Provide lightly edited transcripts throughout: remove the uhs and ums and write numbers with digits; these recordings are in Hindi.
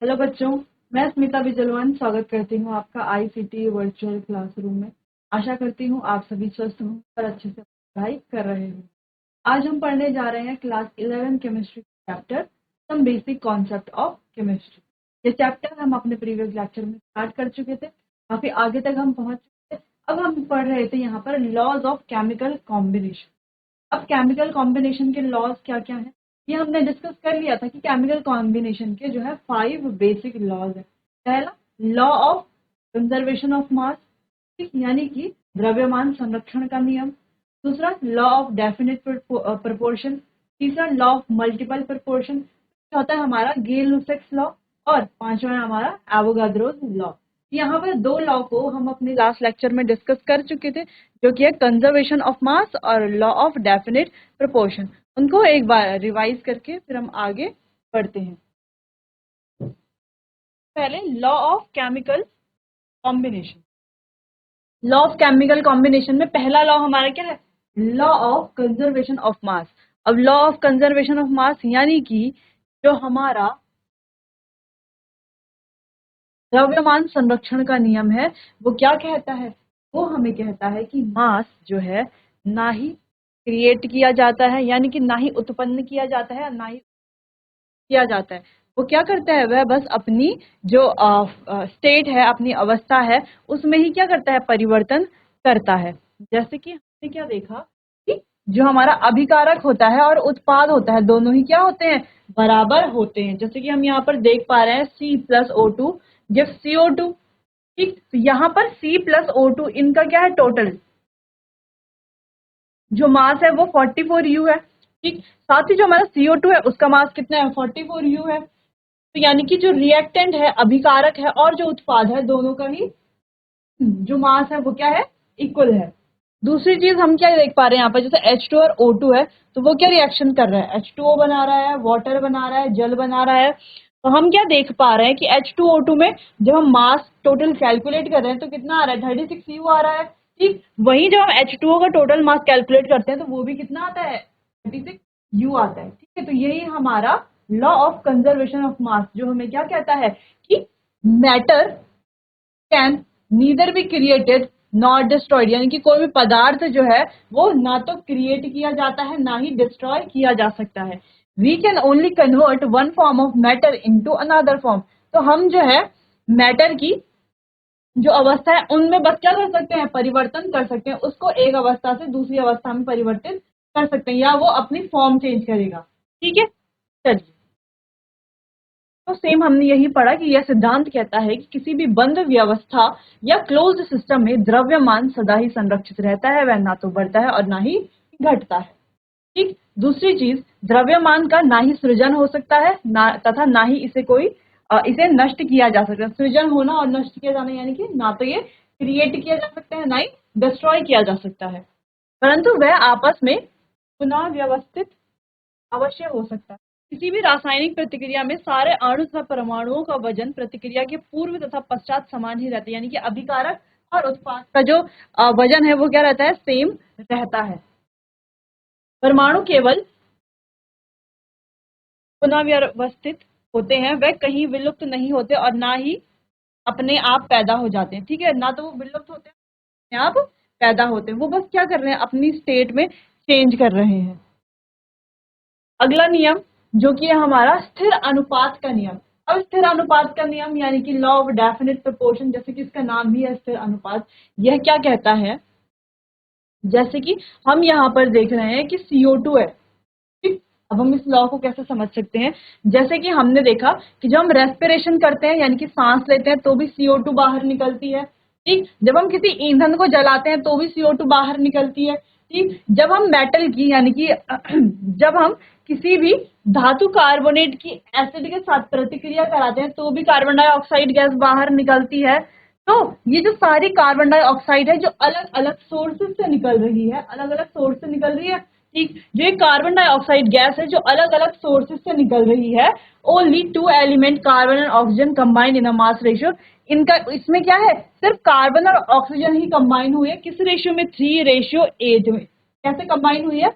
हेलो बच्चों, मैं स्मिता बिजलवान स्वागत करती हूँ आपका आईसीटी वर्चुअल क्लासरूम में। आशा करती हूँ आप सभी स्वस्थ हों और अच्छे से पढ़ाई कर रहे हों। आज हम पढ़ने जा रहे हैं class 11 chemistry chapter some basic concept of chemistry. ये चैप्टर हम अपने प्रीवियस लेक्चर में स्टार्ट कर चुके थे, काफी आगे तक हम पहुंच चुके थे। अब हम पढ़ रहे थे यहाँ पर लॉज ऑफ केमिकल कॉम्बिनेशन। अब केमिकल कॉम्बिनेशन के लॉज क्या क्या है ये हमने डिस्कस कर लिया था कि केमिकल कॉम्बिनेशन के जो है 5 बेसिक लॉज है। पहला, law of conservation of mass, यानी कि द्रव्यमान संरक्षण का नियम। दूसरा, लॉ ऑफ डेफिनेट प्रोपोर्शन। तीसरा, लॉ ऑफ मल्टीपल प्रोपोर्शन। चौथा है हमारा गेल-लुसेक्स लॉ। और पांचवा है हमारा एवोगाद्रोस लॉ। यहाँ पर दो लॉ को हम अपने लास्ट लेक्चर में डिस्कस कर चुके थे, जो कि है कंजर्वेशन ऑफ मास और लॉ ऑफ डेफिनेट प्रोपोर्शन। उनको एक बार रिवाइज करके फिर हम आगे बढ़ते हैं। पहले law of chemical combination. Law of chemical combination में पहला लॉ हमारा क्या है? Law of conservation of mass. अब law of conservation of mass यानी कि जो हमारा द्रव्यमान संरक्षण का नियम है वो क्या कहता है? वो हमें कहता है कि मास जो है ना ही क्रिएट किया जाता है, यानी कि ना ही उत्पन्न किया जाता है, ना ही किया जाता है। वो क्या करता है? वह बस अपनी जो स्टेट है, अपनी अवस्था है, उसमें ही क्या करता है? परिवर्तन करता है। जैसे कि हमने क्या देखा कि जो हमारा अभिकारक होता है और उत्पाद होता है, दोनों ही क्या होते हैं? बराबर होते हैं। जैसे कि हम यहाँ पर देख पा रहे हैं C+O2 गिव्स CO2। ठीक, तो यहाँ पर C+O2 इनका क्या है? टोटल जो मास है वो 44U है। ठीक, साथ ही जो हमारा CO2 है उसका मास कितना है? 44U है। तो यानी कि जो रिएक्टेंट है, अभिकारक है, और जो उत्पाद है, दोनों का ही जो मास है वो क्या है? इक्वल है। दूसरी चीज हम क्या देख पा रहे हैं यहाँ पर, जैसे H2 और O2 है, तो वो क्या रिएक्शन कर रहा है? H2O बना रहा है, वाटर बना रहा है, जल बना रहा है। तो हम क्या देख पा रहे हैं कि H2O2 में जब हम मास टोटल कैलकुलेट कर रहे हैं तो कितना आ रहा है? 36U आ रहा है। ठीक, वहीं जब हम H2O का टोटल मास कैलकुलेट करते हैं तो वो भी कितना आता है? 36U आता है। ठीक है, तो यही हमारा लॉ ऑफ कंजर्वेशन ऑफ मास जो हमें क्या कहता है कि matter can neither be created not destroyed, यानी कि कोई भी पदार्थ जो है वो ना तो क्रिएट किया जाता है ना ही डिस्ट्रॉय किया जा सकता है। We can only convert one form of matter into another form. तो हम जो है मैटर की जो अवस्था है उनमें बस क्या कर सकते हैं? परिवर्तन कर सकते हैं। उसको एक अवस्था से दूसरी अवस्था में परिवर्तित कर सकते हैं, या वो अपनी फॉर्म चेंज करेगा। ठीक है, चलिए। तो सेम हमने यही पढ़ा कि यह सिद्धांत कहता है कि किसी भी बंद व्यवस्था या क्लोज्ड सिस्टम में द्रव्यमान सदा ही संरक्षित रहता है, वह ना तो बढ़ता है और ना ही घटता है। ठीक, दूसरी चीज, द्रव्यमान का ना ही सृजन हो सकता है ना, तथा ना ही इसे नष्ट किया जा सकता है। सृजन होना और नष्ट किया जाना, यानी कि ना तो ये क्रिएट किया जा सकता है ना ही डिस्ट्रॉय किया जा सकता है, परंतु वह आपस में पुनः व्यवस्थित अवश्य हो सकता है। किसी भी रासायनिक प्रतिक्रिया में सारे अणु तथा परमाणुओं का वजन प्रतिक्रिया के पूर्व तथा पश्चात समान ही रहता है, यानी कि अभिकारक और उत्पाद का जो वजन है वो क्या रहता है? सेम रहता है। परमाणु केवल पुनः व्यवस्थित होते हैं, वह कहीं विलुप्त नहीं होते और ना ही अपने आप पैदा हो जाते हैं। ठीक है, ना तो वो विलुप्त होते हैं, अपने आप पैदा होते हैं। वो बस क्या कर रहे हैं? अपनी स्टेट में चेंज कर रहे हैं। अगला नियम जो कि है हमारा स्थिर अनुपात का नियम। अब स्थिर अनुपात का नियम यानी कि लॉ ऑफ डेफिनेट प्रोपोर्शन, जैसे कि इसका नाम भी है स्थिर अनुपात, यह क्या कहता है? जैसे कि हम यहाँ पर देख रहे हैं कि CO2 है। ठीक, अब हम इस लॉ को कैसे समझ सकते हैं? जैसे कि हमने देखा कि जब हम रेस्पिरेशन करते हैं, यानी कि सांस लेते हैं, तो भी CO2 बाहर निकलती है। ठीक, जब हम किसी ईंधन को जलाते हैं तो भी CO2 बाहर निकलती है। ठीक, जब हम मेटल की यानी कि जब हम किसी भी धातु कार्बोनेट की एसिड के साथ प्रतिक्रिया कराते हैं तो भी कार्बन डाइऑक्साइड गैस बाहर निकलती है। तो ये जो सारी कार्बन डाइऑक्साइड है जो अलग अलग सोर्सेज से निकल रही है, अलग अलग सोर्स से निकल रही है। ठीक, जो ये कार्बन डाइऑक्साइड गैस है जो अलग अलग सोर्सेज से निकल रही है, only two element carbon and oxygen combined in a mass ratio. इनका इसमें क्या है? सिर्फ कार्बन और ऑक्सीजन ही कंबाइन हुई है। किस रेशियो में? 3:8 में। कैसे कंबाइन हुई है?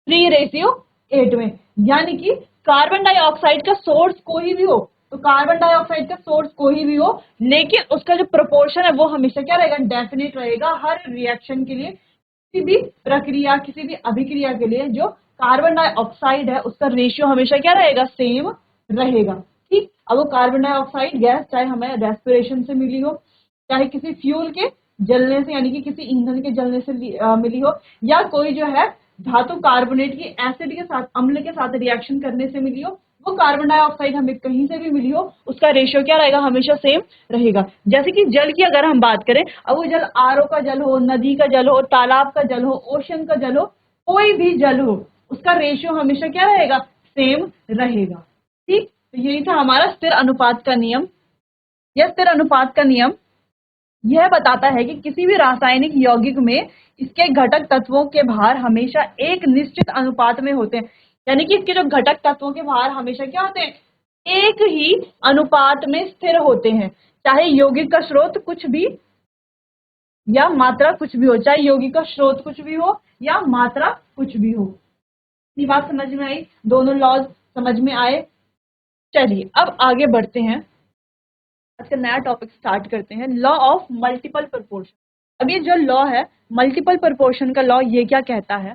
3:8 में। यानी कि कार्बन डाइऑक्साइड का सोर्स कोई भी हो, तो कार्बन डाइऑक्साइड का सोर्स कोई भी हो, लेकिन उसका जो प्रोपोर्शन है वो हमेशा क्या रहेगा, डेफिनेट रहेगा हर रिएक्शन के लिए, किसी भी प्रक्रिया, किसी भी अभिक्रिया के लिए जो कार्बन डाइऑक्साइड है उसका रेशियो हमेशा क्या रहेगा, सेम रहेगा। ठीक, अब वो कार्बन डाइऑक्साइड गैस चाहे हमें रेस्पिरेशन से मिली हो, चाहे किसी फ्यूल के जलने से यानी कि किसी ईंधन के जलने से मिली हो, या कोई जो है धातु कार्बोनेट की एसिड के साथ, अम्ल के साथ रिएक्शन करने से मिली हो, वो कार्बन डाइऑक्साइड हमें कहीं से भी मिली हो, उसका रेशियो क्या रहेगा, हमेशा सेम रहेगा। जैसे कि जल की अगर हम बात करें, अब वो जल आरओ का जल हो, नदी का जल हो, तालाब का जल हो, ओशन का जल हो, कोई भी जल हो, उसका रेशियो हमेशा क्या रहेगा, सेम रहेगा। ठीक, तो यही था हमारा स्थिर अनुपात का नियम। यह स्थिर अनुपात का नियम यह बताता है कि किसी भी रासायनिक यौगिक में इसके घटक तत्वों के भार हमेशा एक निश्चित अनुपात में होते हैं, यानी कि इसके जो घटक तत्वों के भार हमेशा क्या होते हैं, एक ही अनुपात में स्थिर होते हैं, चाहे यौगिक का स्रोत कुछ भी या मात्रा कुछ भी हो, चाहे यौगिक का स्रोत कुछ भी हो या मात्रा कुछ भी हो। ये बात समझ में आई, दोनों लॉज समझ में आए। चलिए अब आगे बढ़ते हैं, आज का नया टॉपिक स्टार्ट करते हैं, लॉ ऑफ मल्टीपल प्रोपोर्शन। अब ये जो लॉ है मल्टीपल प्रोपोर्शन का लॉ, ये क्या कहता है,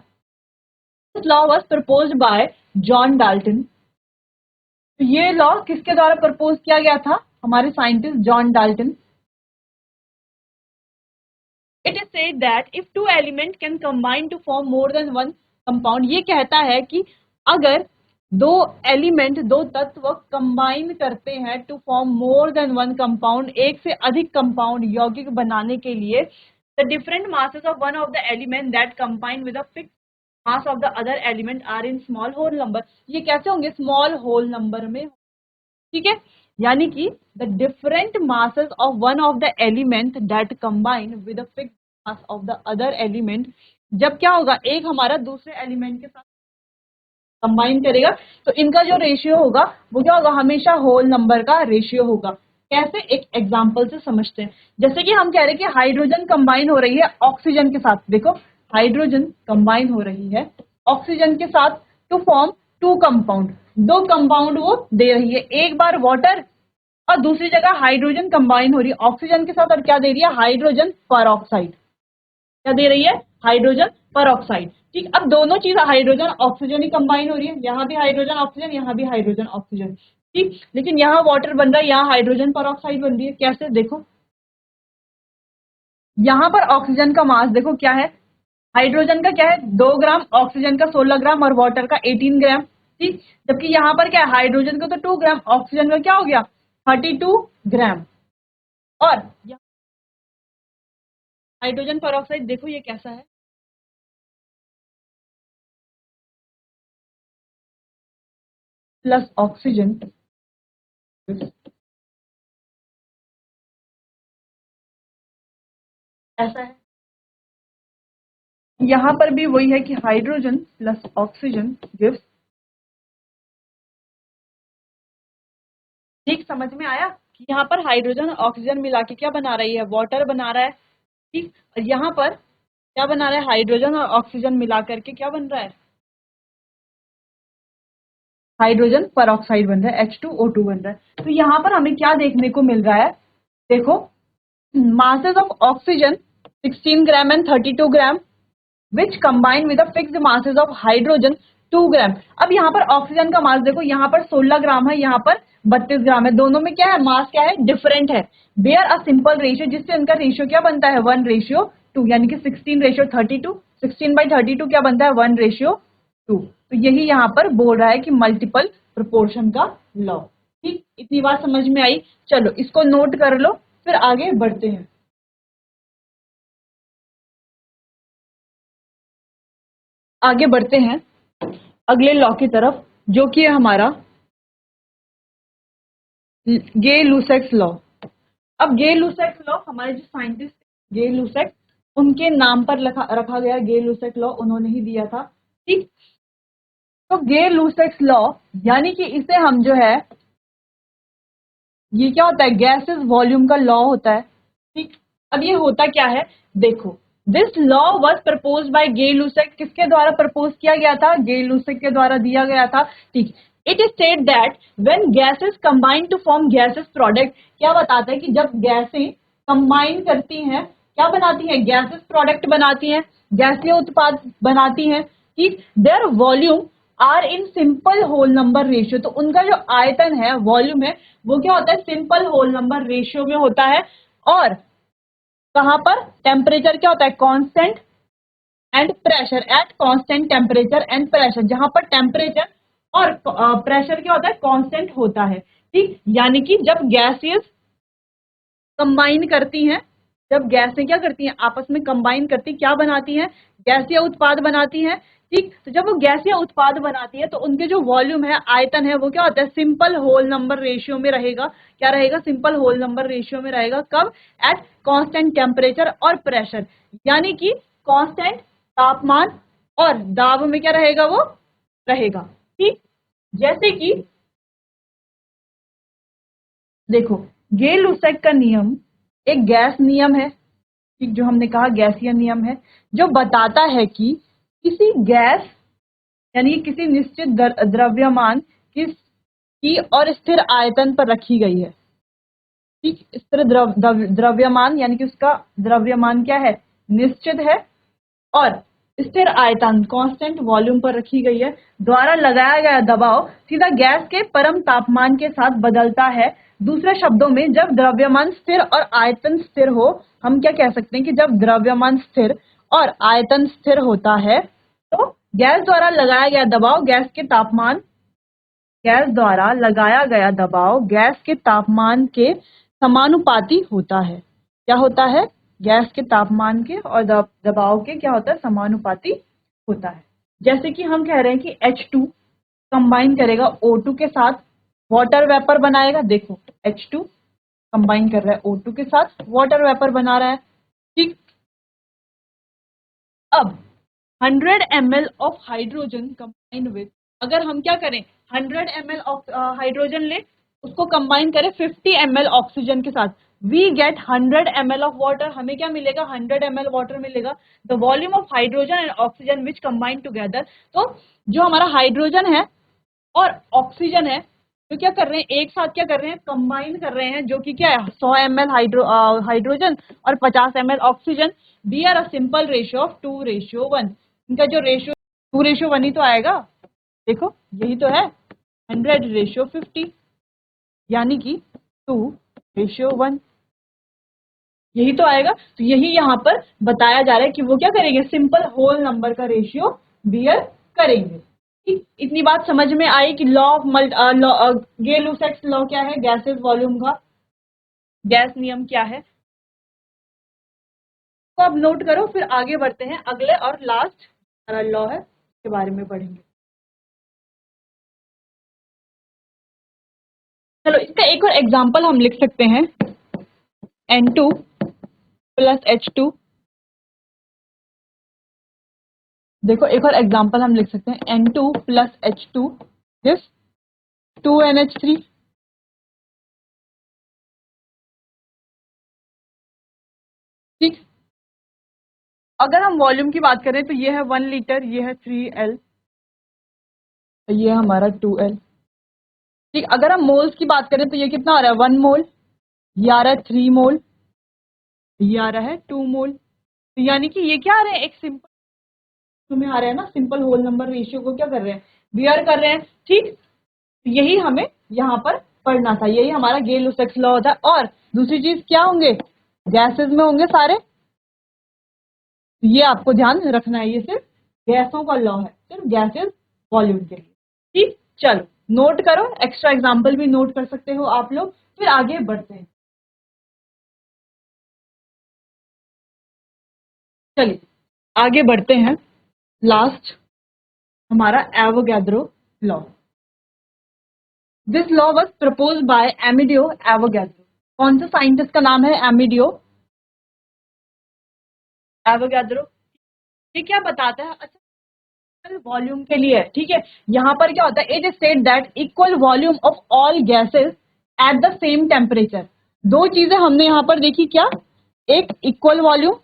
this law was proposed by John Dalton. तो ये लॉ किसके द्वारा प्रपोज किया गया था, हमारे scientist John Dalton. It is said that if two element can combine to form more than one compound, ये कहता है कि अगर दो एलिमेंट, दो तत्व कंबाइन करते हैं to form more than one compound, एक से अधिक कंपाउंड यौगिक बनाने के लिए, the different masses of one of the element that combine with a fixed mass of the other element are in small whole number. ये कैसे होंगे, स्मॉल होल नंबर में। ठीक है, यानी कि the different masses of one of the element that combine with a fixed mass of the other element, जब क्या होगा, एक हमारा दूसरे एलिमेंट के साथ कंबाइन करेगा, तो इनका जो रेशियो होगा वो क्या होगा, हमेशा होल नंबर का रेशियो होगा। कैसे, एक एग्जांपल से समझते हैं। जैसे कि हम कह रहे हैं कि हाइड्रोजन कंबाइन हो रही है ऑक्सीजन के साथ, देखो हाइड्रोजन कंबाइन हो रही है ऑक्सीजन के साथ टू फॉर्म टू कंपाउंड, दो कंपाउंड वो दे रही है, एक बार वाटर और दूसरी जगह हाइड्रोजन कंबाइन हो रही है ऑक्सीजन के साथ, और क्या दे रही है, हाइड्रोजन परऑक्साइड। क्या दे रही है, हाइड्रोजन परऑक्साइड। ठीक, अब दोनों चीज हाइड्रोजन ऑक्सीजन ही कंबाइन हो रही है, यहाँ भी हाइड्रोजन ऑक्सीजन, यहाँ भी हाइड्रोजन ऑक्सीजन। ठीक, लेकिन यहाँ वाटर बन रहा है, यहाँ हाइड्रोजन परऑक्साइड बन रही है। कैसे, देखो यहाँ पर ऑक्सीजन का मास देखो क्या है, हाइड्रोजन का क्या है 2 ग्राम, ऑक्सीजन का 16 ग्राम और वाटर का 18 ग्राम। ठीक, जबकि यहाँ पर क्या है, हाइड्रोजन का तो 2 ग्राम, ऑक्सीजन का क्या हो गया 32 ग्राम। और हाइड्रोजन परऑक्साइड देखो ये कैसा है, प्लस ऑक्सीजन, ऐसा है। यहाँ पर भी वही है कि हाइड्रोजन प्लस ऑक्सीजन गिव्स। ठीक, समझ में आया कि यहाँ पर हाइड्रोजन और ऑक्सीजन मिला के क्या बना रही है, वाटर बना रहा है। ठीक, और यहाँ पर क्या बना रहा है, हाइड्रोजन और ऑक्सीजन मिला करके क्या बन रहा है, हाइड्रोजन परऑक्साइड बन रहा है, H2O2 बन रहा है। तो यहाँ पर हमें क्या देखने को मिल रहा है, देखो masses of oxygen 16 gram and 32 gram which combine with the fixed masses of hydrogen 2 ग्राम। अब यहाँ पर ऑक्सीजन का मास देखो, यहाँ पर 16 ग्राम है, यहाँ पर 32 ग्राम है, दोनों में क्या है, मास क्या है, डिफरेंट है। बेयर अ सिंपल रेशियो, जिससे उनका रेशियो क्या बनता है, 1:2, यानी कि 16:32, 16/32 क्या बनता है, 1:2। तो यही यहाँ पर बोल रहा है कि मल्टीपल प्रोपोर्शन का लॉ। ठीक, इतनी बात समझ में आई, चलो इसको नोट कर लो, फिर आगे बढ़ते हैं। आगे बढ़ते हैं अगले लॉ की तरफ, जो कि है हमारा गे लुसेक्स लॉ। अब गे लुसेक्स लॉ हमारे जो साइंटिस्ट गे लुसेक्स, उनके नाम पर रखा गया गे लुसेक्स लॉ, उन्होंने ही दिया था। ठीक, तो गे लुसेक्स लॉ यानी कि इसे हम जो है, ये क्या होता है, गैसेस वॉल्यूम का लॉ होता है। ठीक, अब ये होता क्या है, देखो this law was propose by Gay Lussac, किसके द्वारा प्रपोज किया गया था? गे लुसेक के द्वारा दिया गया था। ठीक, it state that when gases combine to form gases product, क्या बताता है कि जब गैसें कंबाइन करती हैं क्या बनाती हैं? गैसेस प्रोडक्ट बनाती हैं, गैसीय उत्पाद बनाती हैं। ठीक, their volume are in simple whole number ratio, तो उनका जो आयतन है, वॉल्यूम है, वो क्या होता है? सिंपल होल नंबर रेशियो में होता है। और कहां पर? टेम्परेचर क्या होता है? Constant and pressure, at constant temperature and pressure, जहां पर टेम्परेचर और प्रेशर क्या होता है? कांस्टेंट होता है। ठीक, यानी कि जब गैसेस कंबाइन करती हैं, जब गैसें क्या करती हैं? आपस में कंबाइन करती, क्या बनाती हैं? गैसीय उत्पाद बनाती हैं। ठीक, तो जब वो गैसीय उत्पाद बनाती है तो उनके जो वॉल्यूम है, आयतन है, वो क्या होता है? सिंपल होल नंबर रेशियो में रहेगा। क्या रहेगा? सिंपल होल नंबर रेशियो में रहेगा। कब? एट कांस्टेंट टेम्परेचर और प्रेशर, यानी कि कांस्टेंट तापमान और दाब में क्या रहेगा? वो रहेगा। ठीक, जैसे कि देखो, गे लुसेक का नियम एक गैस नियम है, ठीक, जो हमने कहा गैसीय नियम है, जो बताता है कि किसी गैस यानी किसी निश्चित द्रव्यमान की और स्थिर आयतन पर रखी गई है। ठीक, स्थिर द्रव्यमान यानी कि उसका द्रव्यमान क्या है? निश्चित है, और स्थिर आयतन कांस्टेंट वॉल्यूम पर रखी गई है, द्वारा लगाया गया दबाव सीधा गैस के परम तापमान के साथ बदलता है। दूसरे शब्दों में, जब द्रव्यमान स्थिर और आयतन स्थिर हो, हम क्या कह सकते हैं कि जब द्रव्यमान स्थिर और आयतन स्थिर होता है तो गैस द्वारा लगाया गया दबाव गैस द्वारा लगाया गया दबाव गैस के तापमान के समानुपाती होता है। क्या होता है? गैस के तापमान के और दबाव के क्या होता है? समानुपाती होता है। जैसे कि हम कह रहे हैं कि H2 कंबाइन करेगा O2 के साथ, वाटर वेपर बनाएगा। देखो, H2 कंबाइन कर रहा है O2 के साथ, वाटर वेपर बना रहा है। ठीक, अब 100 ml of hydrogen combine with, अगर हम क्या करें? 100 ml ऑफ हाइड्रोजन ले, उसको कंबाइन करें 50 ml ऑक्सीजन के साथ, we get 100 ml of water. हमें क्या मिलेगा? 100 ml वाटर मिलेगा। The volume of hydrogen and oxygen which combine together, तो जो हमारा हाइड्रोजन है और ऑक्सीजन है, तो क्या कर रहे हैं? एक साथ क्या कर रहे हैं? कंबाइन कर रहे हैं, जो कि क्या है? 100 ml हाइड्रोजन और 50 ml oxygen, we are a simple ratio of 2:1। इनका जो रेशियो 2:1 ही तो आएगा। देखो, यही तो है 100:50, यानी कि 2:1, यही तो आएगा। तो यही यहाँ पर बताया जा रहा है कि वो क्या करेंगे? सिंपल होल नंबर का रेशियो बियर करेंगे। ठीक, इतनी बात समझ में आई कि law of gay Lussac's law क्या है? गैसेस वॉल्यूम का गैस नियम क्या है, तो अब नोट करो। फिर आगे बढ़ते हैं, अगले और लास्ट हमारा लॉ है, इसके बारे में पढ़ेंगे। चलो, इसका एक और एग्जांपल हम लिख सकते हैं, N2 + H2। देखो, एक और एग्जांपल हम लिख सकते हैं, N2 + H2 दिस 2NH3। ठीक, अगर हम वॉल्यूम की बात करें तो ये है 1 लीटर, ये है 3L, ये है हमारा 2L। ठीक, अगर हम मोल्स की बात करें तो ये कितना आ रहा है? 1 मोल, ये आ रहा है 3 मोल, ये आ रहा है 2 मोल। तो यानी कि ये क्या आ रहे हैं? एक सिंपल तुम्हें आ रहा है ना, सिंपल होल नंबर रेशियो को क्या कर रहे हैं? बियर कर रहे हैं। ठीक, तो यही हमें यहाँ पर पढ़ना था, यही हमारा गे लुसेक्स लॉ होता है। और दूसरी चीज क्या होंगे? गैसेस में होंगे सारे, ये आपको ध्यान रखना है, ये सिर्फ गैसों का लॉ है, सिर्फ गैसेस वॉल्यूम के लिए। ठीक, चलो नोट करो, एक्स्ट्रा एग्जांपल भी नोट कर सकते हो आप लोग। फिर आगे बढ़ते हैं, चलिए आगे बढ़ते हैं। लास्ट हमारा Avogadro law. This law was propose by Amedeo Avogadro. कौन सा साइंटिस्ट का नाम है? Amedeo Avogadro. ये क्या बताता है? अच्छा, वॉल्यूम के लिए, ठीक है, यहाँ पर क्या होता है? It state that equal volume of all gases at the same temperature. दो चीजें हमने यहाँ पर देखी, क्या? एक इक्वल वॉल्यूम,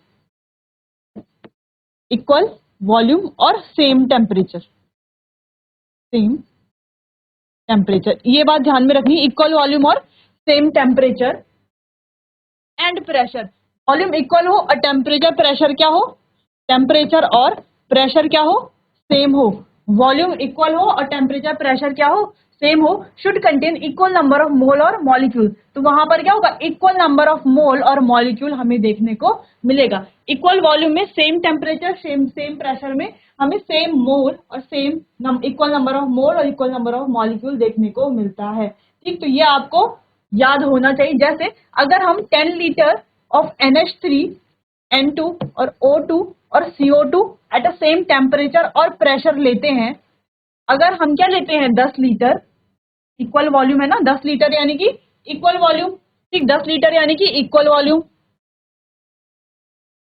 इक्वल वॉल्यूम और सेम टेम्परेचर, ये बात ध्यान में रखनी, इक्वल वॉल्यूम और same temperature and pressure. Volume equal हो और टेम्परेचर प्रेशर क्या हो, टेम्परेचर और प्रेशर क्या हो, सेम हो। वॉल्यूम इक्वल हो और टेम्परेचर प्रेशर क्या हो, सेम हो। Should contain equal number of mole और मॉलिक्यूल, तो वहां पर क्या होगा, इक्वल नंबर ऑफ मोल और मॉलिक्यूल हमें देखने को मिलेगा। इक्वल वॉल्यूम में सेम टेम्परेचर सेम प्रेशर में हमें सेम मोल और same equal number of mole और इक्वल नंबर ऑफ मॉलिक्यूल देखने को मिलता है। ठीक, तो ये आपको याद होना चाहिए। जैसे अगर हम 10 लीटर ऑफ NH3, N2 और O2 और CO2 at a same temperature और प्रेशर लेते हैं, अगर हम क्या लेते हैं 10 लीटर, इक्वल वॉल्यूम है ना, 10 लीटर यानी कि इक्वल वॉल्यूम। ठीक, 10 लीटर यानी कि इक्वल वॉल्यूम।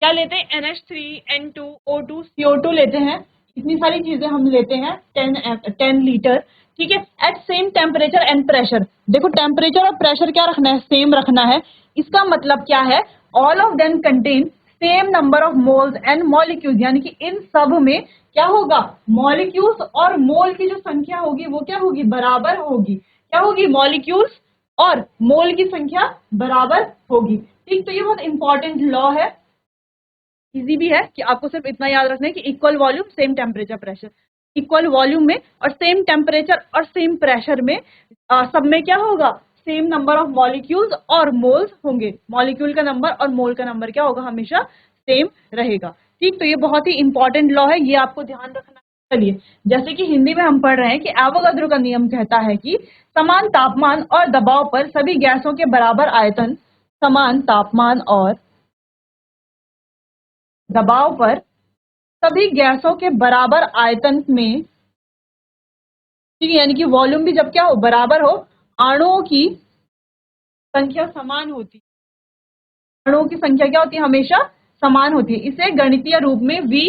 क्या लेते हैं, NH3, N2, O2, CO2 लेते हैं, इतनी सारी चीजें हम लेते हैं 10 लीटर। ठीक है, at same temperature and pressure. देखो टेम्परेचर और प्रेशर क्या रखना है, सेम रखना है। इसका मतलब क्या है, all of them contain same number of moles and molecules, यानी कि इन सब में क्या होगा, मॉलिक्यूल्स और मोल की जो संख्या होगी वो क्या होगी, बराबर होगी। क्या होगी, मॉलिक्यूल्स और मोल की संख्या बराबर होगी। ठीक, तो ये बहुत इंपॉर्टेंट लॉ है, इजी भी है कि आपको सिर्फ इतना याद रखना है कि equal volume same temperature pressure. Equal volume में और सेम टेम्परेचर और सेम प्रेशर में सब में क्या होगा, सेम नंबर ऑफ मॉलिक्यूल्स और मोल्स होंगे। मॉलिक्यूल का नंबर और मोल का नंबर क्या होगा, हमेशा सेम रहेगा। ठीक, तो ये बहुत ही इंपॉर्टेंट लॉ है, ये आपको ध्यान रखना है। चलिए, जैसे कि हिंदी में हम पढ़ रहे हैं कि एवोगाड्रो का नियम कहता है कि समान तापमान और दबाव पर सभी गैसों के बराबर आयतन, समान तापमान और दबाव पर सभी गैसों के बराबर आयतन में, ठीक है, यानी कि वॉल्यूम भी जब क्या हो, बराबर हो, अणुओं की संख्या समान होती है। अणुओं की संख्या क्या होती है, हमेशा समान होती है। इसे गणितीय रूप में V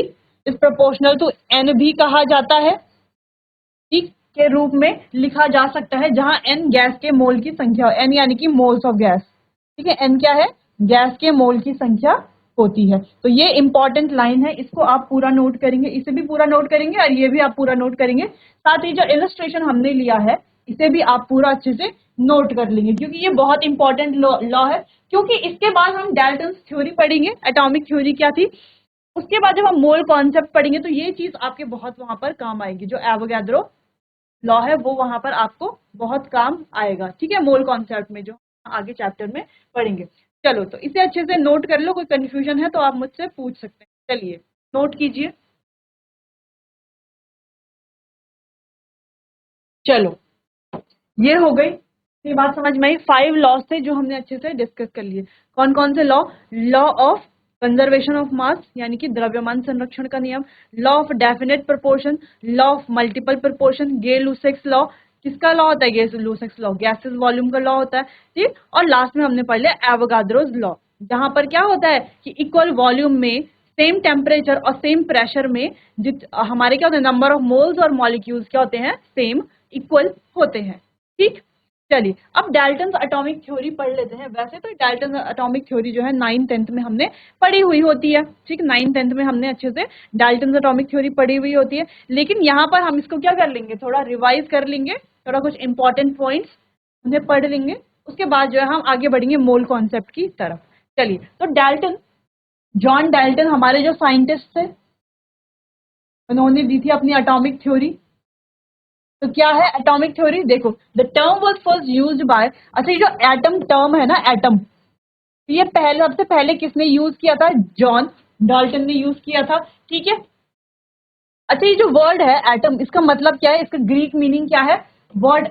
is proportional to N भी कहा जाता है। ठीक, के रूप में लिखा जा सकता है, जहां N गैस के मोल की संख्या, N यानी कि मोल्स ऑफ गैस। ठीक है, N क्या है, गैस के मोल की संख्या होती है। तो ये इंपॉर्टेंट लाइन है, इसको आप पूरा नोट करेंगे, इसे भी पूरा नोट करेंगे और ये भी आप पूरा नोट करेंगे। साथ ही जो इलस्ट्रेशन हमने लिया है इसे भी आप पूरा अच्छे से नोट कर लेंगे, क्योंकि ये बहुत इंपॉर्टेंट लॉ है। क्योंकि इसके बाद हम डाल्टन्स थ्योरी पढ़ेंगे, एटॉमिक थ्योरी क्या थी, उसके बाद जब हम मोल कॉन्सेप्ट पढ़ेंगे तो ये चीज आपके बहुत वहां पर काम आएगी। जो एवोगैड्रो लॉ है वो वहां पर आपको बहुत काम आएगा। ठीक है, मोल कॉन्सेप्ट में जो आगे चैप्टर में पढ़ेंगे। चलो, तो इसे अच्छे से नोट कर लो, कोई कंफ्यूजन है तो आप मुझसे पूछ सकते हैं। चलिए नोट कीजिए। चलो, ये हो गई, ये बात समझ में आई। 5 लॉज थे जो हमने अच्छे से डिस्कस कर लिए। कौन कौन से law, law of conservation of mass यानी कि द्रव्यमान संरक्षण का नियम, law of definite proportion, law of multiple proportion, Gay Lussac's law. किसका लॉ होता है, Gay Lussac's law, gases volume का लॉ होता है। ठीक, और लास्ट में हमने पढ़ लिया एवोगाड्रोस लॉ, जहां पर क्या होता है कि इक्वल वॉल्यूम में सेम टेम्परेचर और सेम प्रेशर में हमारे क्या होते हैं, नंबर ऑफ मोल्स और मॉलिक्यूल्स क्या होते हैं, सेम इक्वल होते हैं। ठीक, चलिए अब डाल्टन्स एटॉमिक थ्योरी पढ़ लेते हैं। वैसे तो डाल्टन्स एटॉमिक थ्योरी जो है 9th 10th में हमने पढ़ी हुई होती है। ठीक, 9th 10th में हमने अच्छे से डाल्टन्स एटॉमिक थ्योरी पढ़ी हुई होती है, लेकिन यहाँ पर हम इसको क्या कर लेंगे, थोड़ा रिवाइज कर लेंगे, थोड़ा कुछ इंपॉर्टेंट पॉइंट्स उन्हें पढ़ लेंगे। उसके बाद जो है हम आगे बढ़ेंगे मोल कॉन्सेप्ट की तरफ। चलिए, तो डाल्टन, जॉन डाल्टन हमारे जो साइंटिस्ट थे, उन्होंने दी थी अपनी एटॉमिक थ्योरी। तो क्या है एटॉमिक थ्योरी, देखो, the term was first used by, अच्छा ये जो एटम टर्म है ना, एटम, ये पहले, सबसे पहले किसने यूज किया था, जॉन डाल्टन ने यूज किया था। ठीक है, अच्छा ये जो वर्ड है एटम, इसका मतलब क्या है, इसका ग्रीक मीनिंग क्या है, वर्ड,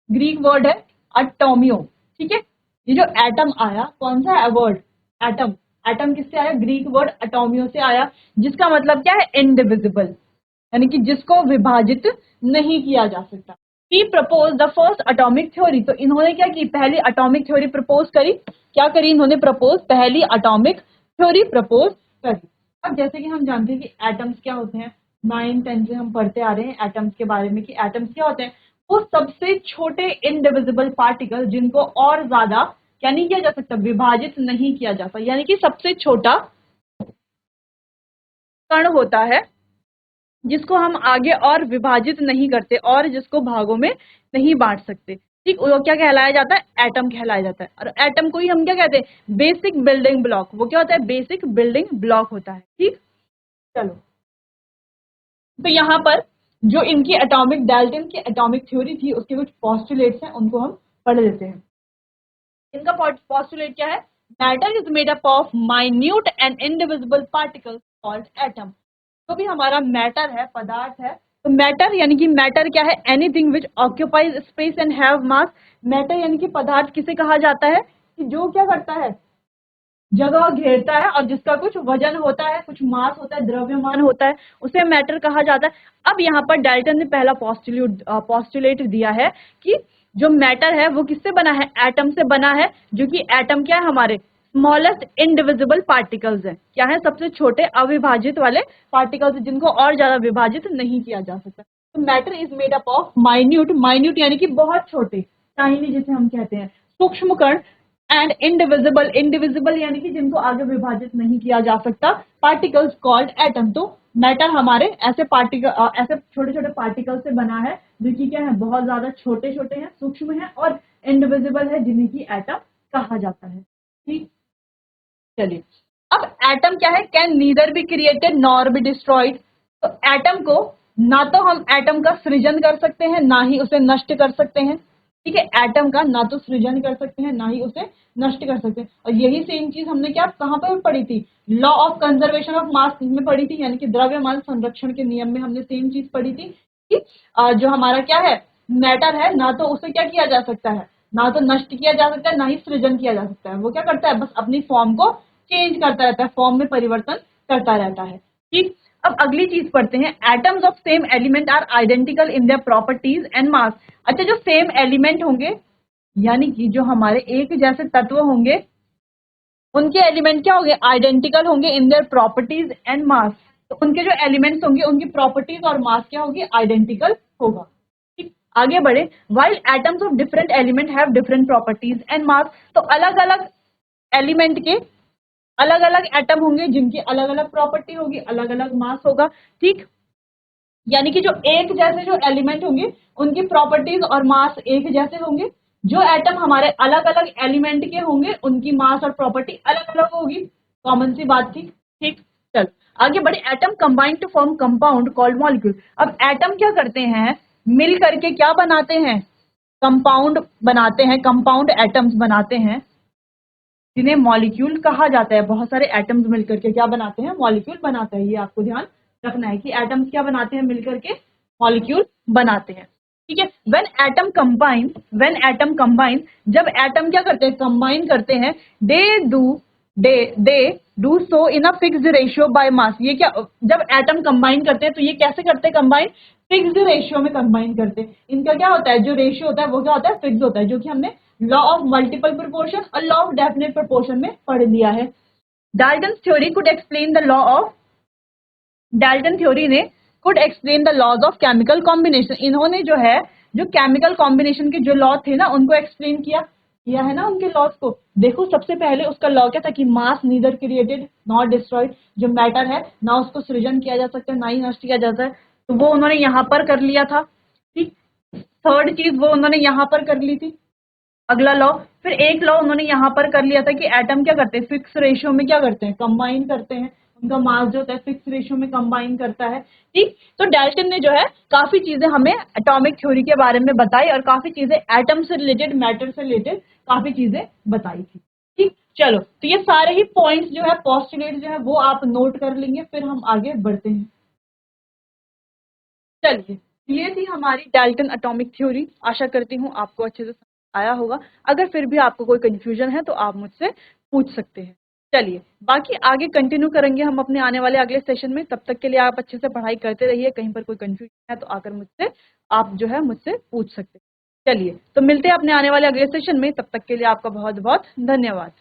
ग्रीक वर्ड है अटोमियो। ठीक है, ये जो एटम आया, कौन सा है वर्ड, एटम, एटम किससे आया, ग्रीक वर्ड अटोमियो से आया, जिसका मतलब क्या है, इनडिविजिबल, यानी कि जिसको विभाजित नहीं किया जा सकता। He propose the first atomic theory, तो इन्होंने क्या की, पहली एटॉमिक थ्योरी प्रपोज करी। क्या करी इन्होंने, प्रपोज, पहली एटॉमिक थ्योरी प्रपोज करी। अब जैसे कि हम जानते हैं कि एटम्स क्या होते हैं, 9 10 से हम पढ़ते आ रहे हैं एटम्स के बारे में कि एटम्स क्या होते हैं, वो सबसे छोटे इनडिविजिबल पार्टिकल जिनको और ज्यादा क्या नहीं किया जा सकता, विभाजित नहीं किया जा सकता, यानी कि सबसे छोटा कण होता है जिसको हम आगे और विभाजित नहीं करते और जिसको भागों में नहीं बांट सकते, ठीक, वो क्या कहलाया जाता है? एटम कहलाया जाता है। और एटम को ही हम क्या कहते हैं? Basic building block. वो क्या होता है? बेसिक बिल्डिंग ब्लॉक होता है, ठीक। चलो, तो यहाँ पर जो इनकी एटॉमिक, डाल्टन की एटॉमिक थ्योरी थी, उसके कुछ पोस्टुलेट्स हैं, उनको हम पढ़ लेते हैं। इनका पोस्टुलेट क्या है? Matter is made up of minute and indivisible particles called atom. तो भी हमारा मैटर है, पदार्थ है, तो मैटर यानी कि मैटर क्या है? Anything which occupies space and have mass. Matter यानी कि पदार्थ किसे कहा जाता है? कि जो क्या करता है? जगह घेरता है और जिसका कुछ वजन होता है, कुछ मास होता है, द्रव्यमान होता है, उसे मैटर कहा जाता है। अब यहाँ पर डाल्टन ने पहला पोस्टुलेट दिया है कि जो मैटर है वो किससे बना है? एटम से बना है, जो कि एटम क्या है? हमारे स्मॉलेस्ट इनडिविजिबल पार्टिकल्स है। क्या है? सबसे छोटे अविभाजित वाले पार्टिकल्स, जिनको और ज्यादा विभाजित नहीं किया जा सकता। तो matter is made up of minute, minute यानी कि बहुत छोटे, टाइनी जिसे हम कहते हैं, सूक्ष्म कण, एंड इनडिविजिबल, इनडिविजिबल यानी कि जिनको आगे विभाजित नहीं किया जा सकता, पार्टिकल्स कॉल्ड एटम। तो मैटर हमारे ऐसे पार्टिकल, ऐसे छोटे छोटे पार्टिकल से बना है जो कि क्या है? बहुत ज्यादा छोटे छोटे हैं, सूक्ष्म है और इनडिविजिबल है, जिन्हें की एटम कहा जाता है, ठीक। चलिए, अब एटम क्या है? Can neither be created nor be destroyed. तो एटम को ना तो हम एटम का सृजन कर सकते हैं, ना ही उसे नष्ट कर सकते हैं, ठीक है। एटम का ना तो सृजन कर सकते हैं, ना ही उसे नष्ट कर सकते हैं। और यही सेम चीज हमने क्या कहाँ पर पढ़ी थी? लॉ ऑफ कंजर्वेशन ऑफ मास में पढ़ी थी, यानी कि द्रव्यमान संरक्षण के नियम में हमने सेम चीज पढ़ी थी कि जो हमारा क्या है? मैटर है, ना तो उसे क्या किया जा सकता है? ना तो नष्ट किया जा सकता है, ना ही सृजन किया जा सकता है। वो क्या करता है? बस अपनी फॉर्म को चेंज करता रहता है, फॉर्म में परिवर्तन करता रहता है, ठीक। अब अगली चीज पढ़ते हैं। Atoms of same element are identical in their properties and mass. अच्छा, जो सेम एलिमेंट होंगे, यानी कि जो हमारे एक जैसे तत्व होंगे, उनके एलिमेंट क्या होंगे? आइडेंटिकल होंगे इन देयर प्रॉपर्टीज एंड मास। तो उनके जो एलिमेंट्स होंगे, उनकी प्रॉपर्टीज और मास क्या होगी? आइडेंटिकल होगा, ठीक। आगे बढ़े। While atoms of different element have different properties and मास। तो अलग अलग एलिमेंट के अलग अलग एटम होंगे, जिनकी अलग अलग प्रॉपर्टी होगी, अलग अलग मास होगा, ठीक। यानी कि जो एक जैसे जो एलिमेंट होंगे, उनकी प्रॉपर्टीज और मास एक जैसे होंगे। जो एटम हमारे अलग अलग एलिमेंट के होंगे, उनकी मास और प्रॉपर्टी अलग अलग होगी। कॉमन सी बात थी, ठीक। चल आगे बढ़े। Atom combine to form compound called molecule. अब एटम क्या करते हैं? मिल करके क्या बनाते हैं? कंपाउंड बनाते हैं, कंपाउंड एटम्स बनाते हैं, जिन्हें मॉलिक्यूल कहा जाता है। बहुत सारे एटम्स मिलकर के क्या बनाते हैं? मॉलिक्यूल बनाते हैं। ये आपको ध्यान रखना है कि एटम्स क्या बनाते हैं? मिलकर के मॉलिक्यूल बनाते हैं, ठीक है। व्हेन एटम कंबाइन, जब एटम क्या करते हैं? कंबाइन करते हैं, they do so in a fixed ratio by mass. ये क्या, जब एटम कंबाइन करते हैं तो ये कैसे करते हैं कंबाइन? फिक्स्ड रेशियो में कंबाइन करते हैं। इनका क्या होता है? जो रेशियो होता है वो क्या होता है? फिक्स होता है, जो कि हमने लॉ ऑफ मल्टीपल प्रोपोर्शन और लॉ ऑफ डेफिनेट प्रोपोर्शन में पढ़ लिया है। Dalton theory could explain the law of, Dalton theory ने could explain the laws of chemical combination. इन्होंने जो है, जो केमिकल कॉम्बिनेशन के जो लॉ थे ना, उनको एक्सप्लेन किया है ना, उनके लॉज को। देखो, सबसे पहले उसका लॉ क्या था? कि मास नीदर क्रिएटेड नॉट डिस्ट्रॉयड। जो मैटर है, ना उसको सृजन किया जा सकता है, ना ही नष्ट किया जाता है। तो वो उन्होंने यहाँ पर कर लिया था, ठीक। थर्ड चीज वो उन्होंने यहाँ पर कर ली थी, अगला लॉ। फिर एक लॉ उन्होंने यहाँ पर कर लिया था कि एटम क्या करते हैं? फिक्स रेशियो में क्या करते हैं? कंबाइन करते हैं। उनका मास जो होता है फिक्स रेशियो में कंबाइन करता है, ठीक। तो डाल्टन ने जो है काफी चीजें हमें एटॉमिक थ्योरी के बारे में बताई, और काफी चीजें एटम से रिलेटेड, मैटर से रिलेटेड काफी चीजें बताई थी, ठीक। चलो, तो ये सारे ही पॉइंट्स जो है, पोस्टुलेट जो है, वो आप नोट कर लेंगे, फिर हम आगे बढ़ते हैं। चलिए, ये थी हमारी डाल्टन एटॉमिक थ्योरी। आशा करती हूँ आपको अच्छे से समझ आया होगा। अगर फिर भी आपको कोई कंफ्यूजन है तो आप मुझसे पूछ सकते हैं। चलिए, बाकी आगे कंटिन्यू करेंगे हम अपने आने वाले अगले सेशन में। तब तक के लिए आप अच्छे से पढ़ाई करते रहिए। कहीं पर कोई कंफ्यूजन है तो आकर मुझसे, आप जो है मुझसे पूछ सकते हैं। चलिए, तो मिलते हैं अपने आने वाले अगले सेशन में। तब तक के लिए आपका बहुत बहुत धन्यवाद।